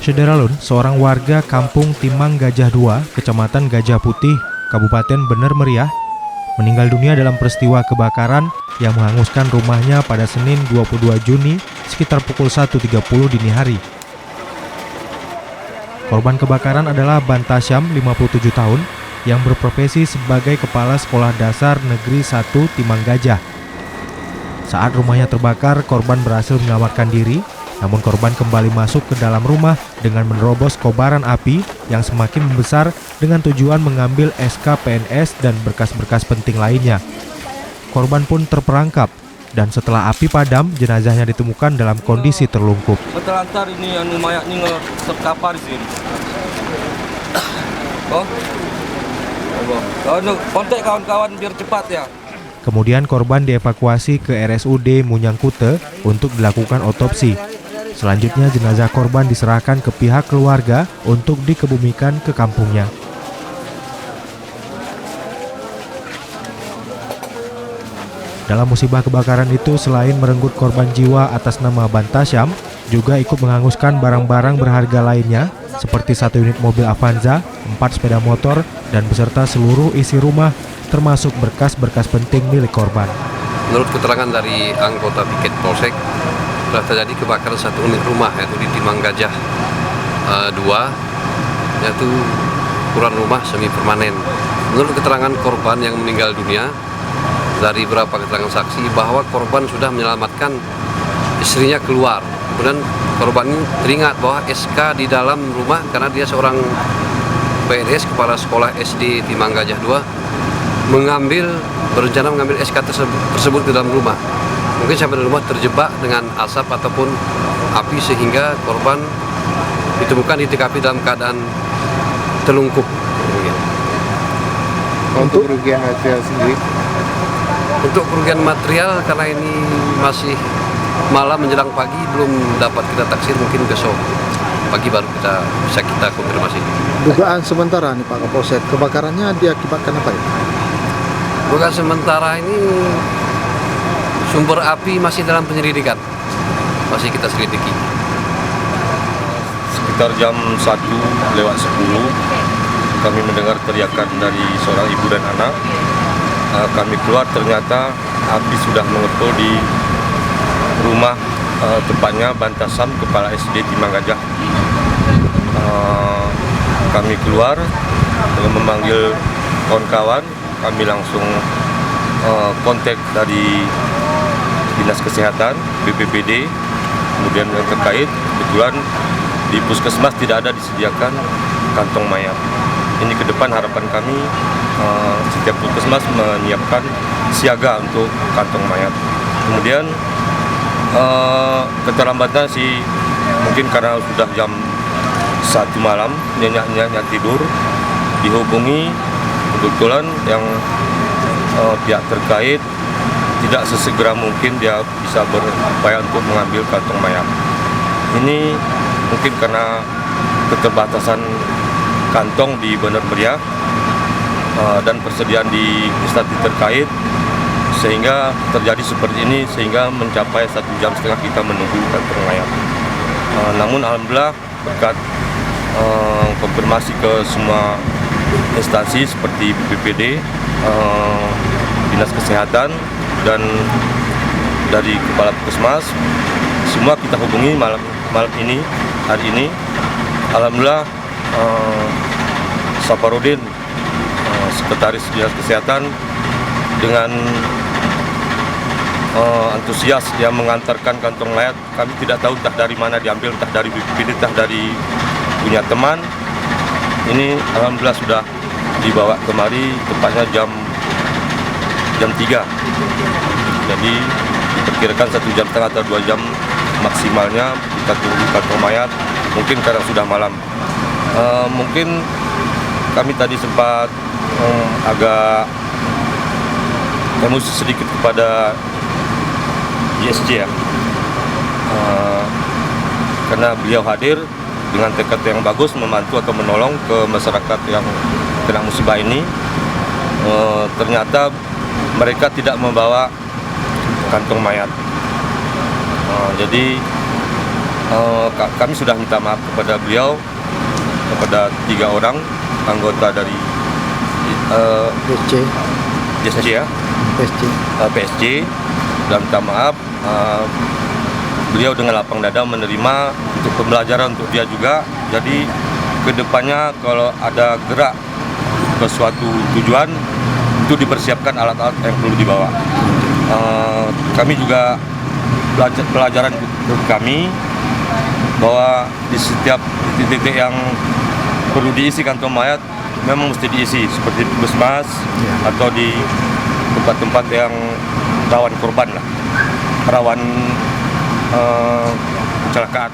Sederalun, seorang warga Kampung Timang Gajah 2, Kecamatan Gajah Putih, Kabupaten Bener Meriah, meninggal dunia dalam peristiwa kebakaran yang menghanguskan rumahnya pada Senin 22 Juni sekitar pukul 1.30 dini hari. Korban kebakaran adalah Bantasyam, 57 tahun, yang berprofesi sebagai Kepala Sekolah Dasar Negeri 1 Timang Gajah. Saat rumahnya terbakar, korban berhasil menyelamatkan diri, namun korban kembali masuk ke dalam rumah dengan menerobos kobaran api yang semakin membesar dengan tujuan mengambil SK PNS dan berkas-berkas penting lainnya. Korban pun terperangkap dan setelah api padam, jenazahnya ditemukan dalam kondisi terlungkup. Terlantar ini mayat ini terkapar di sini. Kontak kawan-kawan biar cepat ya. Kemudian korban dievakuasi ke RSUD Munyangkute untuk dilakukan otopsi. Selanjutnya jenazah korban diserahkan ke pihak keluarga untuk dikebumikan ke kampungnya. Dalam musibah kebakaran itu, selain merenggut korban jiwa atas nama Bantasyam, juga ikut menghanguskan barang-barang berharga lainnya seperti 1 unit mobil Avanza, 4 sepeda motor, dan beserta seluruh isi rumah termasuk berkas-berkas penting milik korban. Menurut keterangan dari anggota Piket Polsek, telah terjadi kebakaran 1 unit rumah yaitu di Timang Gajah 2, yaitu ukuran rumah semi permanen. Menurut keterangan korban yang meninggal dunia, dari beberapa keterangan saksi bahwa korban sudah menyelamatkan istrinya keluar. Kemudian korban ini teringat bahwa SK di dalam rumah karena dia seorang PNS Kepala Sekolah SD Timang Gajah 2 berencana mengambil SK tersebut ke dalam rumah. Mungkin sampai di rumah terjebak dengan asap ataupun api sehingga korban ditemukan di TKP dalam keadaan terlungkup. Untuk kerugian material sendiri? Untuk kerugian material karena ini masih malam menjelang pagi belum dapat kita taksir, mungkin besok pagi baru bisa kita konfirmasi. Dugaan sementara nih Pak Kapolsek, kebakarannya diakibatkan apa ya? Dugaan sementara ini sumber api masih dalam penyelidikan, masih kita selidiki. Sekitar jam 1:10 kami mendengar teriakan dari seorang ibu dan anak. Kami keluar, ternyata api sudah mengepul di rumah, tepatnya Bantasyam, Kepala SD Timang Gajah. Kami keluar dengan memanggil kawan-kawan, kami langsung kontak dari Dinas Kesehatan, BPBD, kemudian yang terkait. Kebetulan di puskesmas tidak ada disediakan kantong mayat. Ini ke depan harapan kami setiap puskesmas menyiapkan siaga untuk kantong mayat. Kemudian keterlambatan sih mungkin karena sudah jam 1 malam, nyenyak tidur, dihubungi, kebetulan yang pihak terkait tidak sesegera mungkin dia bisa berupaya untuk mengambil kantong mayat. Ini mungkin karena keterbatasan kantong di Bener Meriah dan persediaan di instansi terkait, sehingga terjadi seperti ini, sehingga mencapai 1,5 jam kita menunggu kantong mayat. Namun alhamdulillah berkat konfirmasi ke semua instansi seperti BPBD, Dinas Kesehatan, dan dari Kepala Puskesmas, semua kita hubungi malam ini, hari ini. Alhamdulillah Saparudin, Sekretaris Dinas Kesehatan, dengan antusias yang mengantarkan kantong mayat. Kami tidak tahu entah dari mana diambil, entah dari BPBD, entah dari punya teman. Ini alhamdulillah sudah dibawa kemari, tepatnya jam 3. Jadi diperkirakan 1,5 jam atau 2 jam maksimalnya kita tunggu kantong mayat, mungkin karena sudah malam. Mungkin kami tadi sempat agak emosi sedikit kepada ISJ ya, karena beliau hadir dengan tekad yang bagus membantu atau menolong ke masyarakat yang kena musibah ini. Ternyata mereka tidak membawa kantong mayat. Jadi kami sudah minta maaf kepada beliau, kepada 3 orang anggota dari PSG ya, PSG, dan minta maaf. Beliau dengan lapang dada menerima untuk pembelajaran untuk dia juga. Jadi kedepannya kalau ada gerak ke suatu tujuan itu dipersiapkan alat-alat yang perlu dibawa. Kami juga pelajaran untuk kami bahwa di setiap titik-titik yang perlu diisi kantong mayat memang mesti diisi, seperti puskesmas atau di tempat-tempat yang rawan korban lah, rawan kecelakaan.